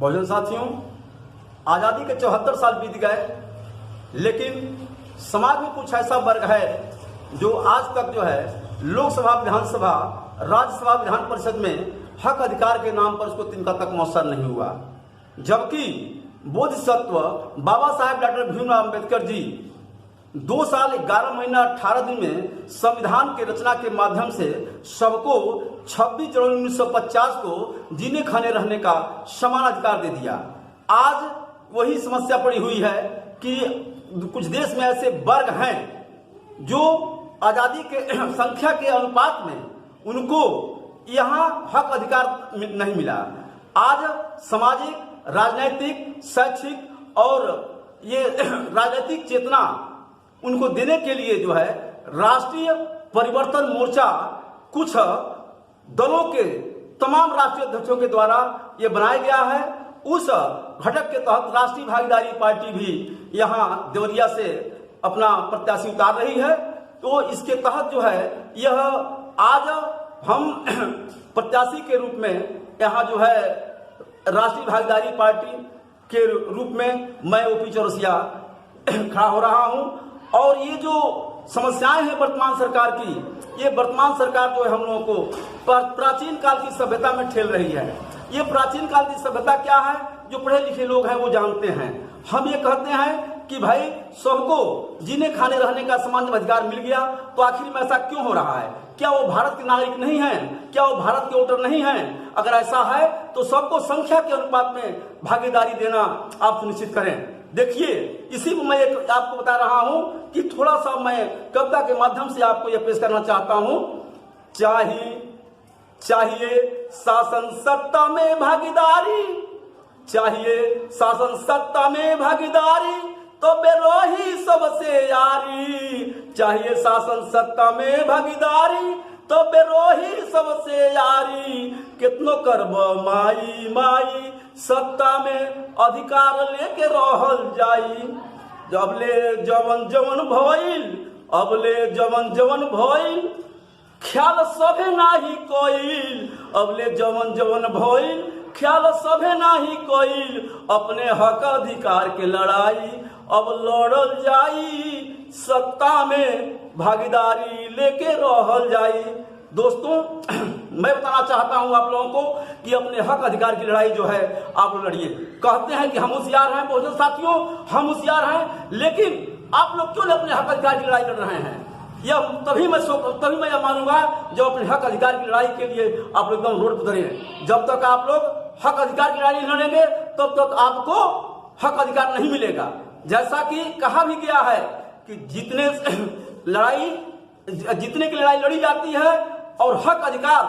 बहुजन साथियों, आज़ादी के 74 साल बीत गए, लेकिन समाज में कुछ ऐसा वर्ग है जो आज तक जो है लोकसभा, विधानसभा, राज्यसभा, विधान परिषद में हक अधिकार के नाम पर उसको तिनका तक मौसर नहीं हुआ। जबकि बोधिसत्व बाबा साहेब डॉक्टर भीमराव अम्बेडकर जी 2 साल 11 महीना 18 दिन में संविधान की रचना के माध्यम से सबको 26 जनवरी 1950 को जीने खाने रहने का समान अधिकार दे दिया। आज वही समस्या पड़ी हुई है कि कुछ देश में ऐसे वर्ग हैं जो आज़ादी के संख्या के अनुपात में उनको यहाँ हक अधिकार नहीं मिला। आज सामाजिक, राजनैतिक, शैक्षिक और ये राजनीतिक चेतना उनको देने के लिए जो है राष्ट्रीय परिवर्तन मोर्चा कुछ दलों के तमाम राष्ट्रीय अध्यक्षों के द्वारा ये बनाया गया है। उस घटक के तहत राष्ट्रीय भागीदारी पार्टी भी यहाँ देवरिया से अपना प्रत्याशी उतार रही है। तो इसके तहत जो है यह आज हम प्रत्याशी के रूप में यहाँ जो है राष्ट्रीय भागीदारी पार्टी के रूप में मैं ओपी चौरसिया खड़ा हो रहा हूँ। और ये जो समस्याएं हैं वर्तमान सरकार की, ये वर्तमान सरकार जो है हम लोगों को प्राचीन काल की सभ्यता में ठेल रही है। ये प्राचीन काल की सभ्यता क्या है, जो पढ़े लिखे लोग हैं वो जानते हैं। हम ये कहते हैं कि भाई सबको जीने खाने रहने का समान अधिकार मिल गया, तो आखिर में ऐसा क्यों हो रहा है? क्या वो भारत के नागरिक नहीं हैं? क्या वो भारत के वोटर नहीं हैं? अगर ऐसा है तो सबको संख्या के अनुपात में भागीदारी देना आप सुनिश्चित करें। देखिए, इसी में मैं एक आपको बता रहा हूं कि थोड़ा सा मैं कविता के माध्यम से आपको यह पेश करना चाहता हूं। चाहिए शासन सत्ता में भागीदारी, चाहिए शासन सत्ता में भागीदारी, तो बेरोही सबसे यारी। चाहिए शासन सत्ता में भागीदारी, तो बेरोही सबसे यारी। कितनो करब माई माई, सत्ता में अधिकार लेके रहल जाई। जबले जवन जवन भइल, अबले जवन जवन भइल, ख्याल सभे नाही कोइल। अबले जवन जवन भइल, ख्याल सभे नाही कोइल। अपने हक अधिकार के लड़ाई अब लड़ल जाई, सत्ता में भागीदारी लेके रहल जाई। दोस्तों, मैं बताना चाहता हूं आप लोगों को कि अपने हक अधिकार की लड़ाई जो है आप लोग लड़िए। कहते हैं कि हम होशियार हैं, बहुजन साथियों हम होशियार हैं, लेकिन आप लोग क्यों अपने हक अधिकार की लड़ाई लड़ रहे हैं? यह तभी मैं यह मानूंगा जब अपने हक अधिकार की लड़ाई के लिए आप लोग एकदम रोड पर उतरे। जब तक आप लोग हक अधिकार की लड़ाई नहीं लड़ेंगे तब तक आपको हक अधिकार नहीं मिलेगा। जैसा कि कहा भी गया है कि जितने की लड़ाई लड़ी जाती है और हक अधिकार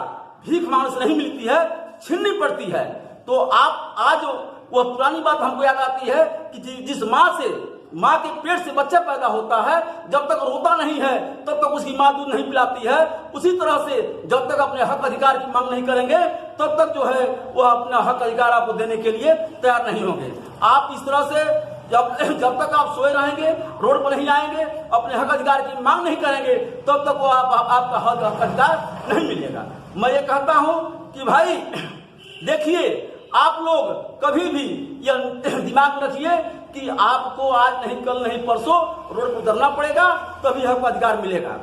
भीख मांगने से नहीं मिलती है, छीननी पड़ती है। तो आप आज वह पुरानी बात हमको याद आती है कि जिस माँ के पेट से बच्चा पैदा होता है, जब तक रोता नहीं है तब तक उसकी माँ दूध नहीं पिलाती है। उसी तरह से जब तक अपने हक अधिकार की मांग नहीं करेंगे तब तक जो है वह अपना हक अधिकार आपको देने के लिए तैयार नहीं होंगे। आप इस तरह से जब तक आप सोए रहेंगे, रोड पर नहीं आएंगे, अपने हक अधिकार की मांग नहीं करेंगे, तब तक वो आपका हक अधिकार नहीं मिलेगा। मैं ये कहता हूं कि भाई देखिए, आप लोग कभी भी यह दिमाग में रखिए कि आपको आज नहीं, कल नहीं, परसों रोड पर उतरना पड़ेगा, तभी हक अधिकार मिलेगा।